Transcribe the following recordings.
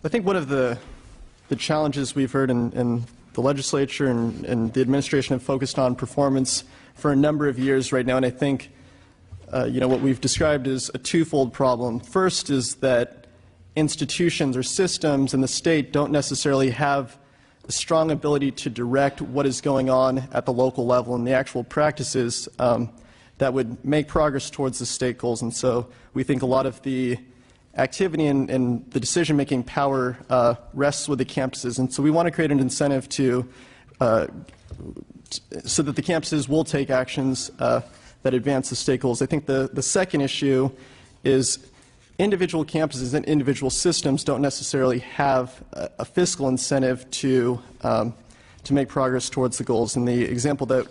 I think one of the challenges we've heard in the legislature and the administration have focused on performance for a number of years right now, and I think what we've described is a twofold problem. First is that institutions or systems in the state don't necessarily have a strong ability to direct what is going on at the local level and the actual practices that would make progress towards the state goals. And so we think a lot of the activity and the decision-making power rests with the campuses. And so we want to create an incentive to so that the campuses will take actions that advance the state goals. I think the second issue is individual campuses and individual systems don't necessarily have a fiscal incentive to make progress towards the goals. And the example that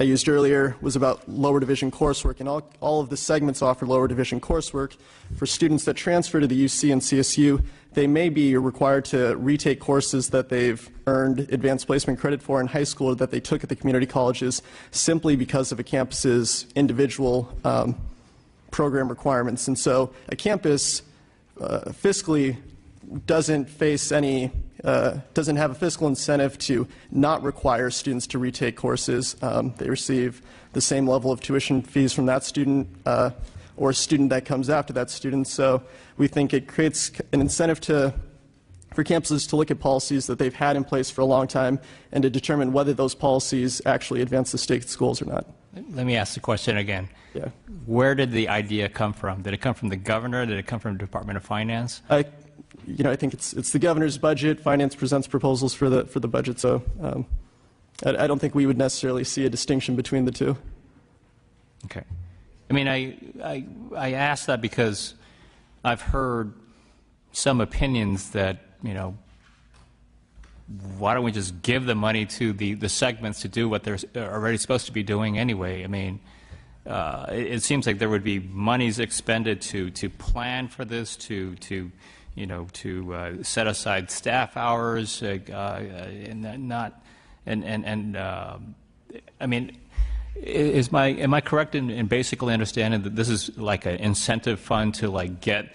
I used earlier was about lower division coursework, and all of the segments offer lower division coursework. For students that transfer to the UC and CSU, they may be required to retake courses that they've earned advanced placement credit for in high school or that they took at the community colleges simply because of a campus's individual program requirements. And so a campus fiscally doesn't have a fiscal incentive to not require students to retake courses. They receive the same level of tuition fees from that student or a student that comes after that student. So we think it creates an incentive for campuses to look at policies that they've had in place for a long time and to determine whether those policies actually advance the state's goals or not. Let me ask the question again. Yeah. Where did the idea come from? Did it come from the governor? Did it come from the Department of Finance? I think it's the governor's budget. Finance presents proposals for the budget, so I don't think we would necessarily see a distinction between the two. Okay. I mean, I ask that because I've heard some opinions that, why don't we just give the money to the segments to do what they're already supposed to be doing anyway? I mean, it seems like there would be monies expended to plan for this, to set aside staff hours, I mean, am I correct in basically understanding that this is like an incentive fund to get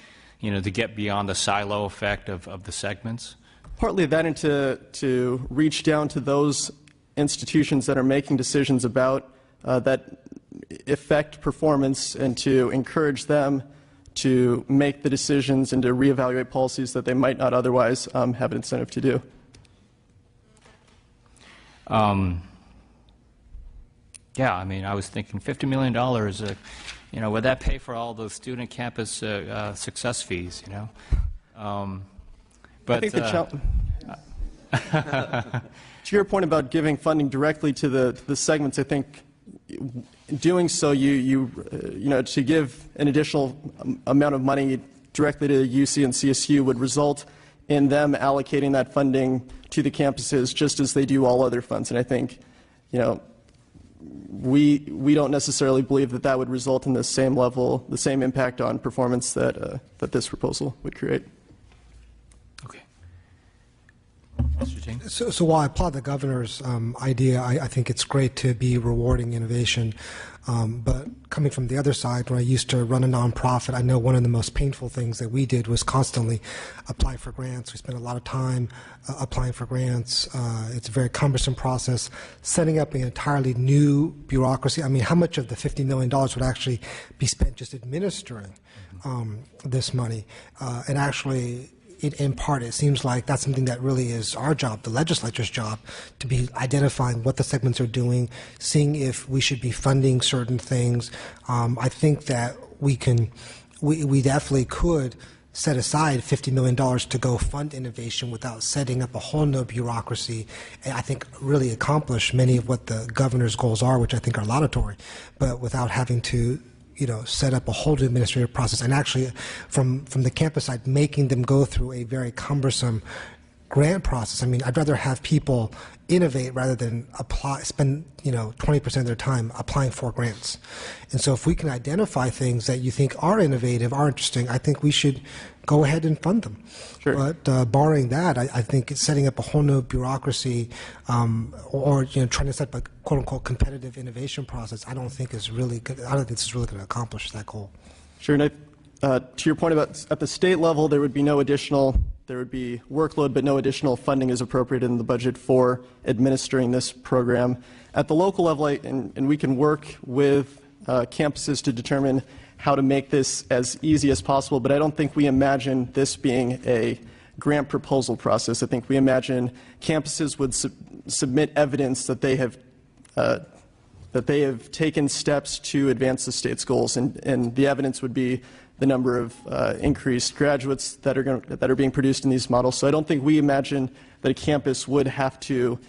beyond the silo effect of the segments? Partly that, and to reach down to those institutions that are making decisions about that affect performance and to encourage them to make the decisions and to reevaluate policies that they might not otherwise have an incentive to do. Yeah, I mean, I was thinking $50 million, would that pay for all those student campus success fees, But, I think to your point about giving funding directly to the segments, I think doing so, to give an additional amount of money directly to UC and CSU would result in them allocating that funding to the campuses just as they do all other funds. And I think, we don't necessarily believe that would result in the same level, the same impact on performance that this proposal would create. Okay. Mr. James? So while I applaud the governor's idea, I think it's great to be rewarding innovation. But coming from the other side, when I used to run a nonprofit, I know one of the most painful things that we did was constantly apply for grants. We spent a lot of time applying for grants. It's a very cumbersome process. Setting up an entirely new bureaucracy. I mean, how much of the $50 million would actually be spent just administering this money? And actually, in part, it seems like that's something that really is our job, the legislature's job, to be identifying what the segments are doing, seeing if we should be funding certain things. I think that we definitely could set aside $50 million to go fund innovation without setting up a whole new bureaucracy, and I think really accomplish many of what the governor's goals are, which I think are laudatory, but without having to set up a whole new administrative process, and actually from the campus side, making them go through a very cumbersome grant process. I mean, I'd rather have people innovate rather than spend 20% of their time applying for grants. And so if we can identify things that you think are innovative, are interesting, I think we should go ahead and fund them. Sure. But barring that, I think setting up a whole new bureaucracy or trying to set up a quote-unquote competitive innovation process, I don't think is really good. I don't think this is really going to accomplish that goal. Sure. And to your point about at the state level, there would be no additional there would be workload, but no additional funding is appropriated in the budget for administering this program. At the local level, and we can work with campuses to determine how to make this as easy as possible, but I don't think we imagine this being a grant proposal process. I think we imagine campuses would submit evidence that they have taken steps to advance the state's goals, and the evidence would be the number of increased graduates that are being produced in these models. So I don't think we imagine that a campus would have to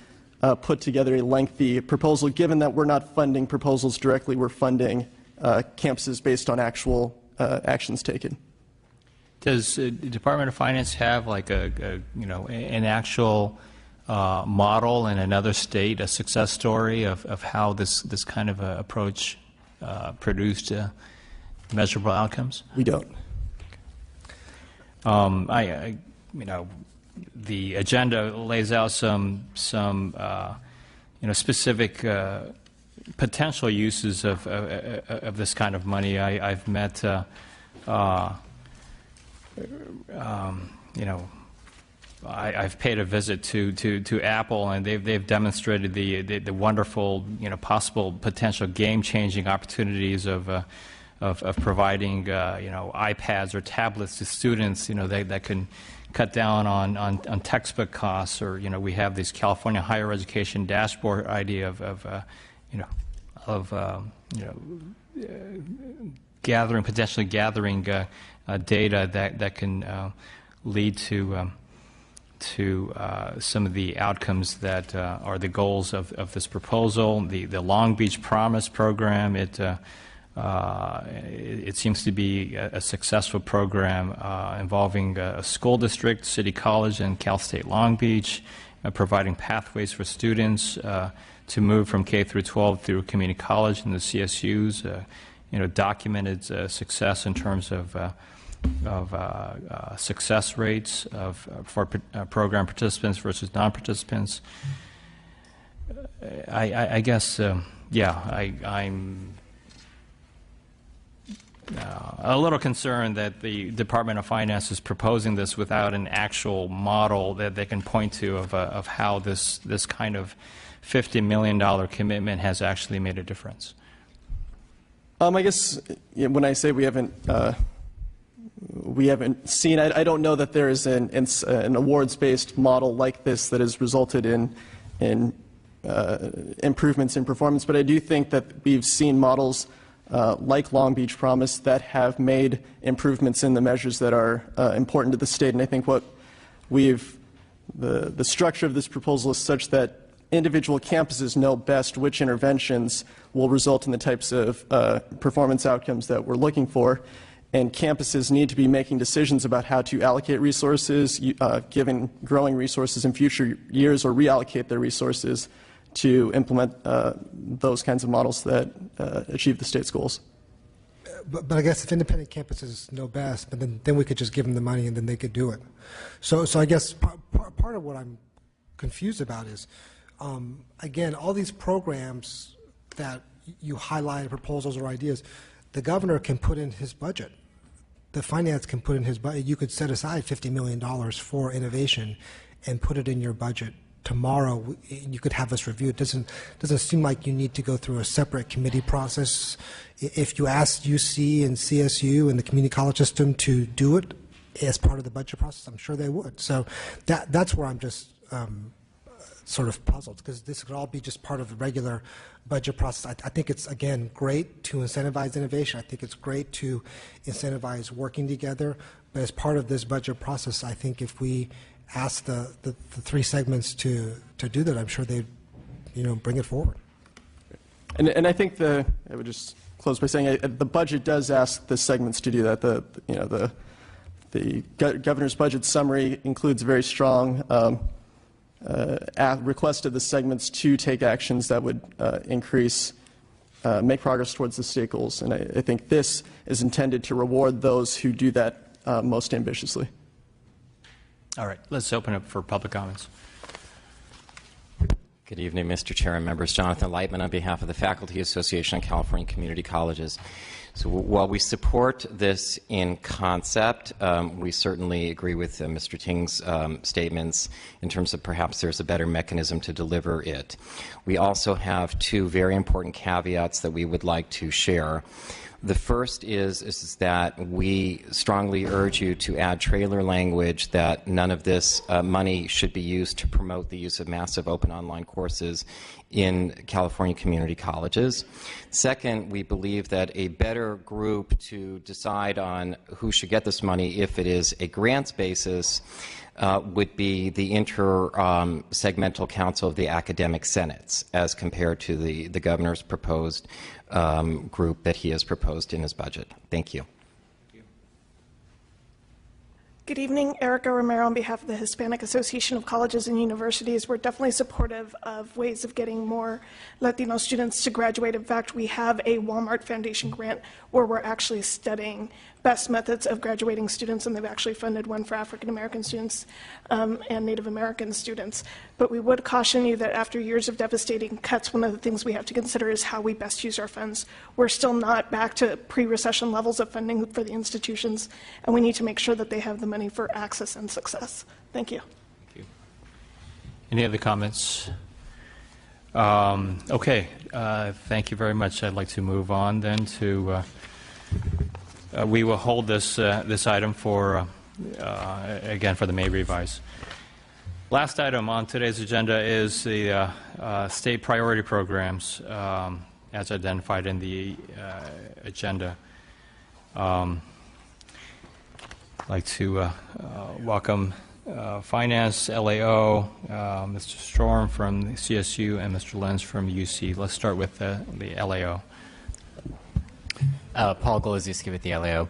put together a lengthy proposal, given that we're not funding proposals directly, we're funding campuses based on actual actions taken. Does the Department of Finance have like an actual model in another state, a success story of how this kind of approach produced measurable outcomes? We don't. The agenda lays out some specific potential uses of this kind of money. I've met I've paid a visit to Apple, and they've demonstrated the wonderful possible potential game-changing opportunities of providing iPads or tablets to students that can cut down on textbook costs, or we have this California higher education dashboard idea of potentially gathering data that can lead to some of the outcomes that are the goals of this proposal. The Long Beach Promise program, it seems to be a successful program involving a school district, City College, and Cal State Long Beach, providing pathways for students to move from K through 12 through community college and the CSUs. Documented success in terms of success rates for program participants versus non-participants. I guess, I'm a little concerned that the Department of Finance is proposing this without an actual model that they can point to of how this kind of $50 million commitment has actually made a difference. I guess when I say we haven't seen, I don't know that there is an awards-based model like this that has resulted in improvements in performance, but I do think that we've seen models like Long Beach Promise that have made improvements in the measures that are important to the state. And I think what the structure of this proposal is such that individual campuses know best which interventions will result in the types of performance outcomes that we're looking for. And campuses need to be making decisions about how to allocate resources, given growing resources in future years, or reallocate their resources to implement those kinds of models that achieve the state's goals. But I guess if independent campuses know best, but then we could just give them the money and then they could do it. So I guess part of what I'm confused about is, again, all these programs that you highlight, proposals or ideas, the governor can put in his budget. The finance can put in his budget. You could set aside $50 million for innovation and put it in your budget tomorrow. You could have us review it. Doesn't seem like you need to go through a separate committee process. If you asked UC and CSU and the community college system to do it as part of the budget process, I'm sure they would. So that's where I'm just sort of puzzled, because this could all be just part of the regular budget process. I think it's, again, great to incentivize innovation. I think it's great to incentivize working together. But as part of this budget process, I think if we ask the three segments to do that, I'm sure they'd bring it forward. And I think I would just close by saying the budget does ask the segments to do that. The governor's budget summary includes a very strong request of the segments to take actions that would make progress towards the state goals. And I think this is intended to reward those who do that most ambitiously. All right, let's open up for public comments. Good evening, Mr. Chair and members. Jonathan Lightman on behalf of the Faculty Association of California Community Colleges. So while we support this in concept, we certainly agree with Mr. Ting's statements in terms of perhaps there's a better mechanism to deliver it. We also have two very important caveats that we would like to share. The first is that we strongly urge you to add trailer language that none of this money should be used to promote the use of massive open online courses in California community colleges. Second, we believe that a better group to decide on who should get this money, if it is a grants basis, would be the inter-segmental council of the academic senates, as compared to the governor's proposed group that he has proposed in his budget. Thank you. Good evening, Erica Romero on behalf of the Hispanic Association of Colleges and Universities. We're definitely supportive of ways of getting more Latino students to graduate. In fact, we have a Walmart Foundation grant where we're actually studying best methods of graduating students, and they've actually funded one for African American students and Native American students. But we would caution you that after years of devastating cuts, one of the things we have to consider is how we best use our funds. We're still not back to pre-recession levels of funding for the institutions, and we need to make sure that they have the money for access and success. Thank you. Thank you. Any other comments? Okay, thank you very much. I'd like to move on then to, we will hold this, this item for, again, for the May revise. Last item on today's agenda is the state priority programs as identified in the agenda. I'd like to welcome Finance, LAO, Mr. Storm from CSU, and Mr. Lenz from UC. Let's start with the LAO. Paul Goloszewski with the LAO.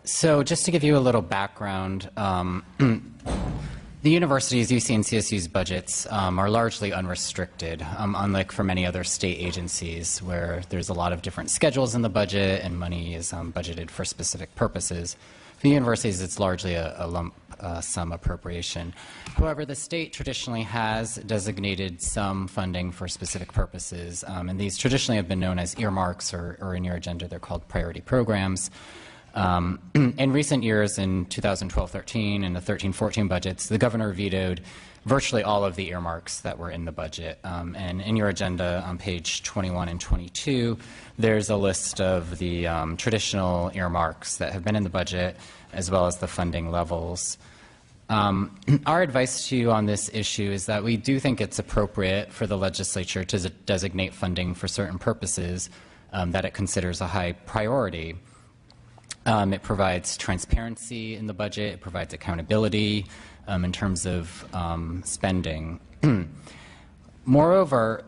So just to give you a little background, the university's, UC and CSU's budgets are largely unrestricted, unlike for many other state agencies where there's a lot of different schedules in the budget and money is budgeted for specific purposes. For universities, it's largely a lump sum appropriation. However, the state traditionally has designated some funding for specific purposes, and these traditionally have been known as earmarks, or in your agenda, they're called priority programs. In recent years, in 2012-13 and the 13-14 budgets, the governor vetoed virtually all of the earmarks that were in the budget. And in your agenda on page 21 and 22, there's a list of the traditional earmarks that have been in the budget, as well as the funding levels. Our advice to you on this issue is that we do think it's appropriate for the legislature to designate funding for certain purposes that it considers a high priority. It provides transparency in the budget. It provides accountability in terms of spending. Moreover,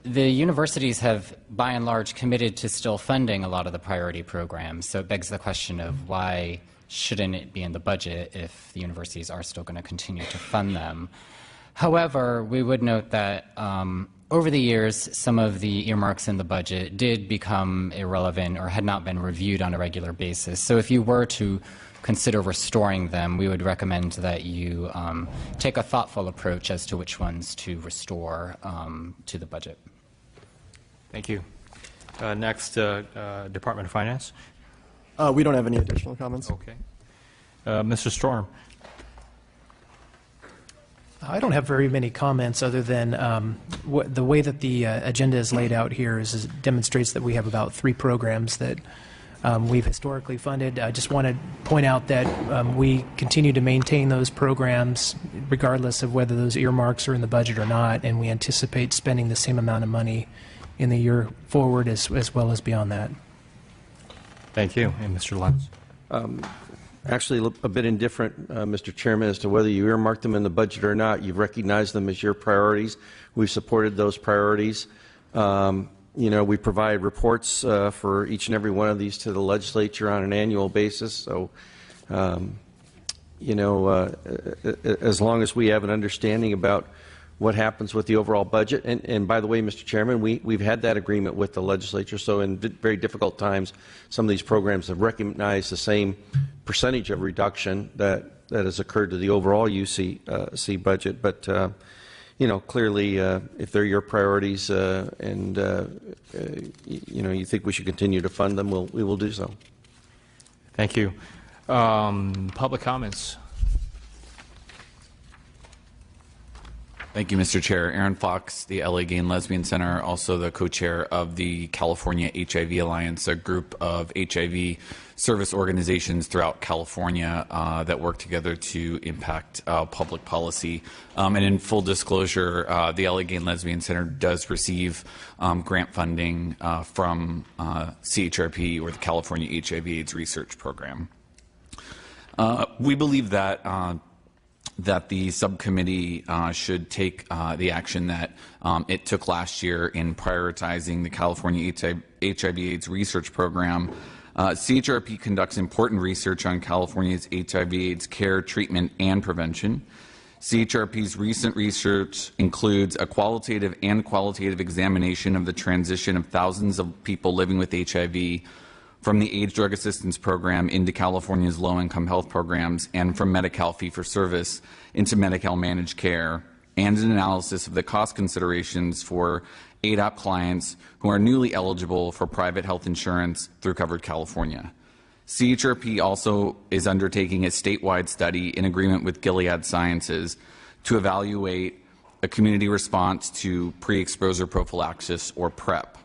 the universities have, by and large, committed to still funding a lot of the priority programs. So it begs the question of why shouldn't it be in the budget if the universities are still going to continue to fund them? However, we would note that over the years, some of the earmarks in the budget did become irrelevant or had not been reviewed on a regular basis. So if you were to consider restoring them, we would recommend that you take a thoughtful approach as to which ones to restore to the budget. Thank you. Next, Department of Finance. We don't have any additional comments. Okay. Mr. Storm. I don't have very many comments other than the way that the agenda is laid out here is demonstrates that we have about 3 programs that we've historically funded. I just want to point out that we continue to maintain those programs regardless of whether those earmarks are in the budget or not, and we anticipate spending the same amount of money in the year forward as well as beyond that. Thank you. And Mr. Lenz. Actually, a bit indifferent, Mr. Chairman, as to whether you earmarked them in the budget or not. You've recognized them as your priorities. We've supported those priorities. You know, we provide reports for each and every one of these to the legislature on an annual basis. So, you know, as long as we have an understanding about what happens with the overall budget. And by the way, Mr. Chairman, we've had that agreement with the legislature. So in very difficult times, some of these programs have recognized the same percentage of reduction that has occurred to the overall UC budget. But clearly, if they're your priorities and you think we should continue to fund them, we will do so. Thank you. Public comments. Thank you, Mr. Chair. Aaron Fox, the LA Gay and Lesbian Center, also the co-chair of the California HIV Alliance, a group of HIV service organizations throughout California that work together to impact public policy. And in full disclosure, the LA Gay and Lesbian Center does receive grant funding from CHRP, or the California HIV/AIDS Research Program. We believe that the subcommittee should take the action that it took last year in prioritizing the California HIV/AIDS Research Program. CHRP conducts important research on California's HIV/AIDS care, treatment, and prevention. CHRP's recent research includes a qualitative and qualitative examination of the transition of thousands of people living with HIV from the AIDS Drug Assistance Program into California's low-income health programs, and from Medi-Cal fee-for-service into Medi-Cal managed care, and an analysis of the cost considerations for ADAP clients who are newly eligible for private health insurance through Covered California. CHRP also is undertaking a statewide study in agreement with Gilead Sciences to evaluate a community response to pre-exposure prophylaxis, or PrEP,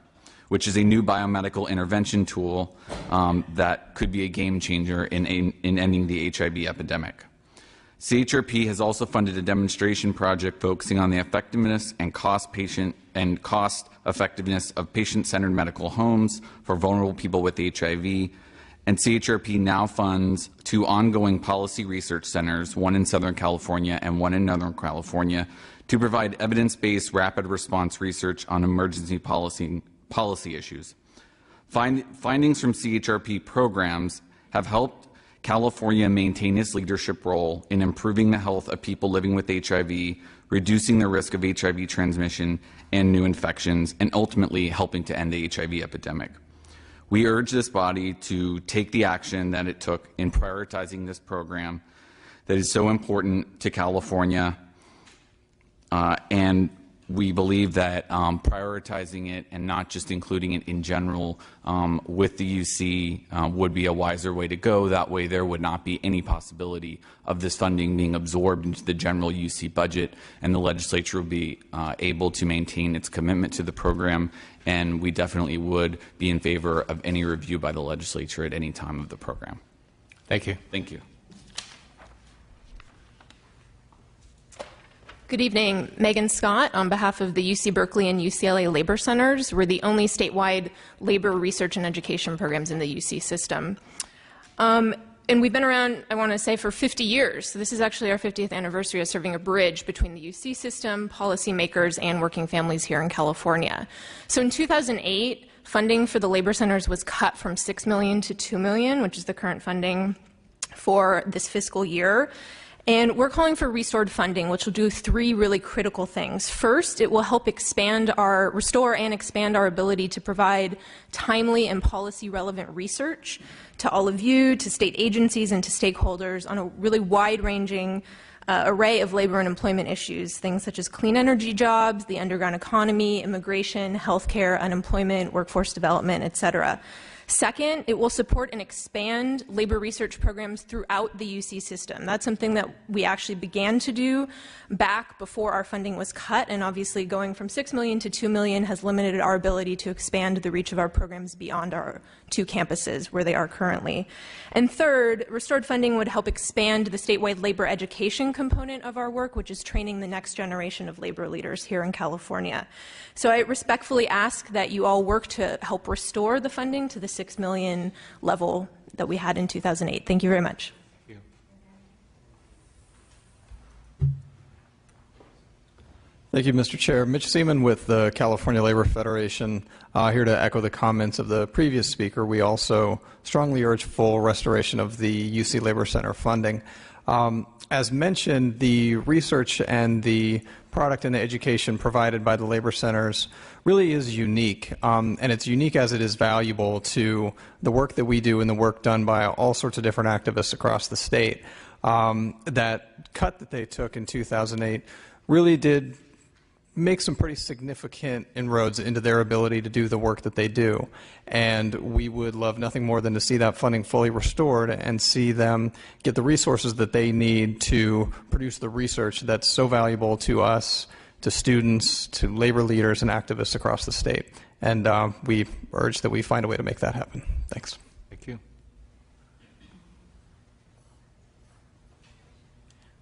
which is a new biomedical intervention tool that could be a game changer in ending the HIV epidemic. CHRP has also funded a demonstration project focusing on the effectiveness and cost effectiveness of patient-centered medical homes for vulnerable people with HIV. And CHRP now funds 2 ongoing policy research centers, one in Southern California and one in Northern California, to provide evidence-based rapid response research on emergency policy issues. Findings from CHRP programs have helped California maintain its leadership role in improving the health of people living with HIV, reducing the risk of HIV transmission and new infections, and ultimately helping to end the HIV epidemic. We urge this body to take the action that it took in prioritizing this program that is so important to California, and we believe that prioritizing it and not just including it in general with the UC would be a wiser way to go. That way there would not be any possibility of this funding being absorbed into the general UC budget, and the legislature would be able to maintain its commitment to the program, and we definitely would be in favor of any review by the legislature at any time of the program. Thank you. Thank you. Good evening. Megan Scott on behalf of the UC Berkeley and UCLA Labor Centers. We're the only statewide labor research and education programs in the UC system. And we've been around, I want to say, for 50 years. So this is actually our 50th anniversary of serving a bridge between the UC system, policymakers, and working families here in California. So in 2008, funding for the labor centers was cut from $6 million to $2 million, which is the current funding for this fiscal year. And we're calling for restored funding, which will do 3 really critical things. First, it will help restore and expand our ability to provide timely and policy-relevant research to all of you, to state agencies, and to stakeholders on a really wide-ranging array of labor and employment issues, things such as clean energy jobs, the underground economy, immigration, healthcare, unemployment, workforce development, et cetera. Second, it will support and expand labor research programs throughout the UC system. That's something that we actually began to do back before our funding was cut, and obviously going from $6 million to $2 million has limited our ability to expand the reach of our programs beyond our 2 campuses where they are currently. And third, restored funding would help expand the statewide labor education component of our work, which is training the next generation of labor leaders here in California. So I respectfully ask that you all work to help restore the funding to the $6 million level that we had in 2008. Thank you very much. Thank you, Mr. Chair. Mitch Seaman with the California Labor Federation, here to echo the comments of the previous speaker. We also strongly urge full restoration of the UC Labor Center funding. As mentioned, the research and the product and the education provided by the labor centers really is unique, and it's unique as it is valuable to the work that we do and the work done by all sorts of different activists across the state. That cut that they took in 2008 really did make some pretty significant inroads into their ability to do the work that they do. And we would love nothing more than to see that funding fully restored and see them get the resources that they need to produce the research that's so valuable to us, to students, to labor leaders and activists across the state. And we urge that we find a way to make that happen. Thanks. Thank you.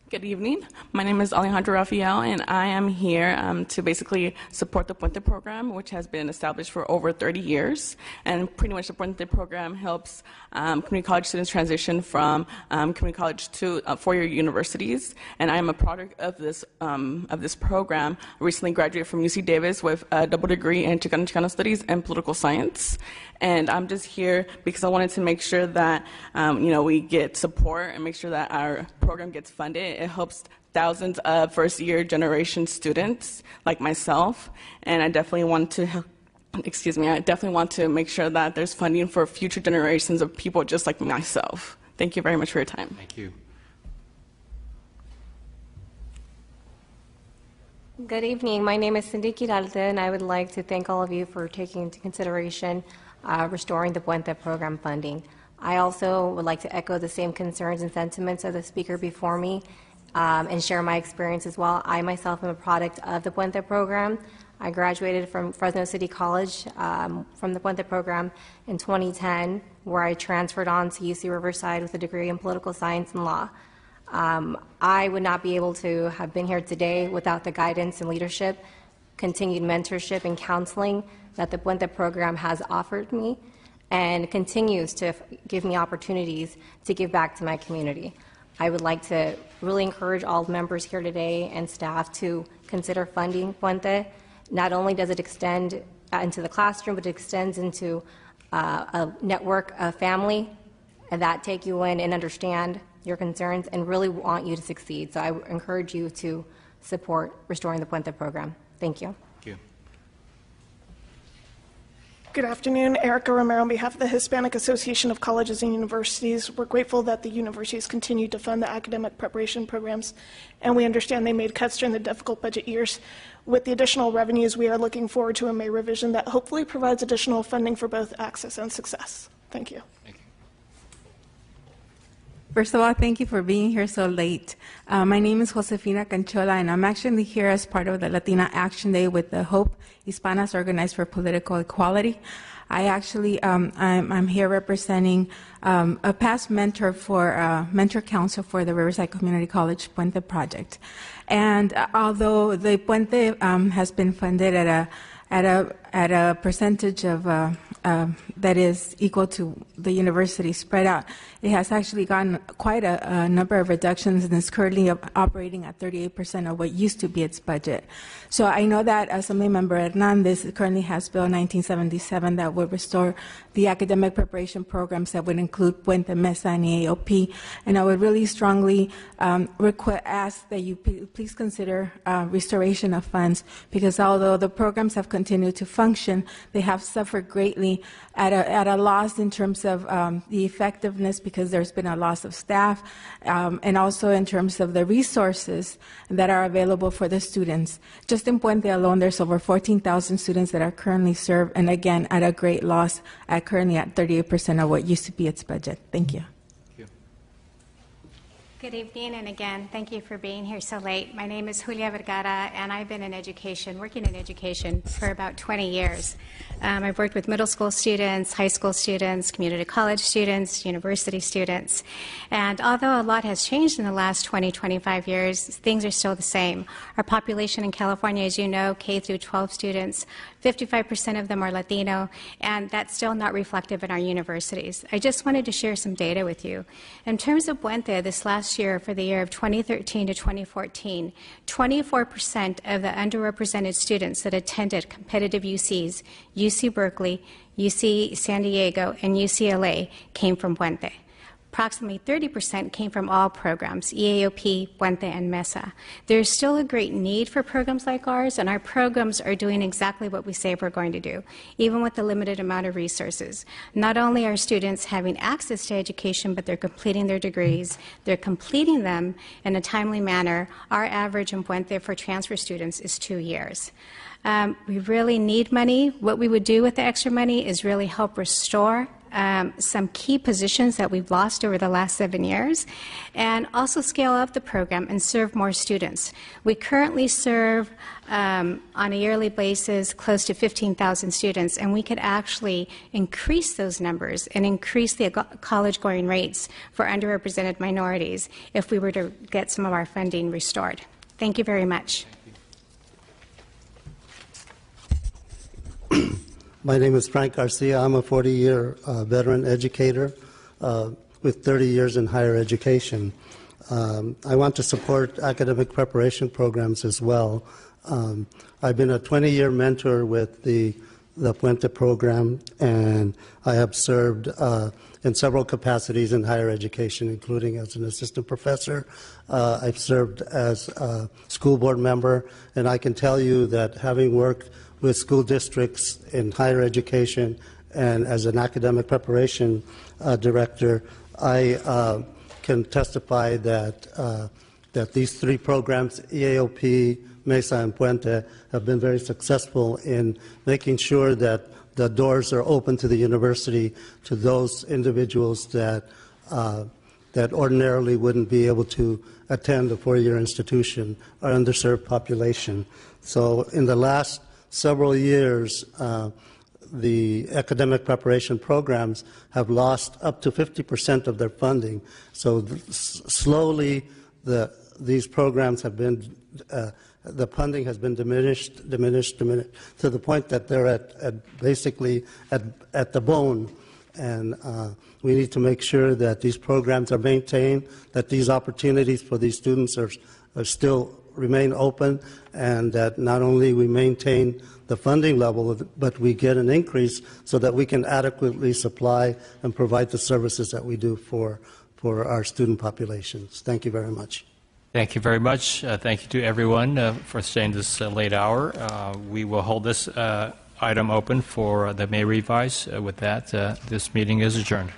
Good evening. My name is Alejandra Rafael, and I am here to basically support the Puente program, which has been established for over 30 years. And pretty much the Puente program helps community college students transition from community college to four-year universities. And I am a product of this program. I recently graduated from UC Davis with a double degree in Chicano Studies and Political Science. And I'm just here because I wanted to make sure that we get support and make sure that our program gets funded. It helps thousands of first-year generation students like myself, and I definitely want to make sure that there's funding for future generations of people just like myself. Thank you very much for your time. Thank you. Good evening. My name is Cindy Quiralta, and I would like to thank all of you for taking into consideration restoring the Puente program funding. I also would like to echo the same concerns and sentiments of the speaker before me and share my experience as well. I myself am a product of the Puente program. I graduated from Fresno City College from the Puente program in 2010, where I transferred on to UC Riverside with a degree in political science and law. I would not be able to have been here today without the guidance and leadership, continued mentorship and counseling that the Puente program has offered me and continues to give me opportunities to give back to my community. I would like to really encourage all members here today and staff to consider funding Puente. Not only does it extend into the classroom, but it extends into a network of family that take you in and understand your concerns and really want you to succeed. So I encourage you to support restoring the Puente program. Thank you. Good afternoon. Erica Romero on behalf of the Hispanic Association of Colleges and Universities. We're grateful that the universities continue to fund the academic preparation programs, and we understand they made cuts during the difficult budget years. With the additional revenues, we are looking forward to a May revision that hopefully provides additional funding for both access and success. Thank you. First of all, thank you for being here so late. My name is Josefina Canchola, and I'm actually here as part of the Latina Action Day with the Hope Hispanas Organized for Political Equality. I actually, I'm here representing a past mentor for mentor council for the Riverside Community College Puente project. And although the Puente has been funded at a percentage of that is equal to the university spread out, it has actually gotten quite a number of reductions and is currently operating at 38% of what used to be its budget. So I know that Assemblymember Hernandez currently has Bill 1977 that would restore the academic preparation programs that would include Puente, Mesa, and EAOP. And I would really strongly ask that you please consider restoration of funds, because although the programs have continued to function, they have suffered greatly at a loss in terms of the effectiveness, because there's been a loss of staff, and also in terms of the resources that are available for the students. Just in Puente alone, there's over 14,000 students that are currently served, and again, at a great loss, currently at 38% of what used to be its budget. Thank you. Good evening, and again, thank you for being here so late. My name is Julia Vergara, and I've been in education, working in education for about 20 years. I've worked with middle school students, high school students, community college students, university students. And although a lot has changed in the last 20, 25 years, things are still the same. Our population in California, as you know, K through 12 students, 55% of them are Latino, and that's still not reflective in our universities. I just wanted to share some data with you. In terms of Puente, this last year, for the year of 2013 to 2014, 24% of the underrepresented students that attended competitive UCs, UC Berkeley, UC San Diego, and UCLA, came from Puente. Approximately 30% came from all programs, EAOP, Puente, and MESA. There's still a great need for programs like ours, and our programs are doing exactly what we say we're going to do, even with the limited amount of resources. Not only are students having access to education, but they're completing their degrees. They're completing them in a timely manner. Our average in Puente for transfer students is 2 years. We really need money. What we would do with the extra money is really help restore some key positions that we've lost over the last 7 years, and also scale up the program and serve more students. We currently serve on a yearly basis close to 15,000 students, and we could actually increase those numbers and increase the college-going rates for underrepresented minorities if we were to get some of our funding restored. Thank you very much. My name is Frank Garcia. I'm a 40-year veteran educator with 30 years in higher education. I want to support academic preparation programs as well. I've been a 20-year mentor with the Puente program, and I have served in several capacities in higher education, including as an assistant professor. I've served as a school board member, and I can tell you that having worked with school districts in higher education and as an academic preparation director, I can testify that these three programs, EAOP, MESA, and Puente, have been very successful in making sure that the doors are open to the university to those individuals that ordinarily wouldn't be able to attend a four-year institution or underserved population. So in the last several years, the academic preparation programs have lost up to 50% of their funding. So slowly, these programs have been, the funding has been diminished to the point that they're basically at the bone. And we need to make sure that these programs are maintained, that these opportunities for these students are still remain open, and that not only we maintain the funding level, but we get an increase so that we can adequately supply and provide the services that we do for our student populations. Thank you very much. Thank you very much. Thank you to everyone for staying this late hour. We will hold this item open for the May revise. With that, this meeting is adjourned.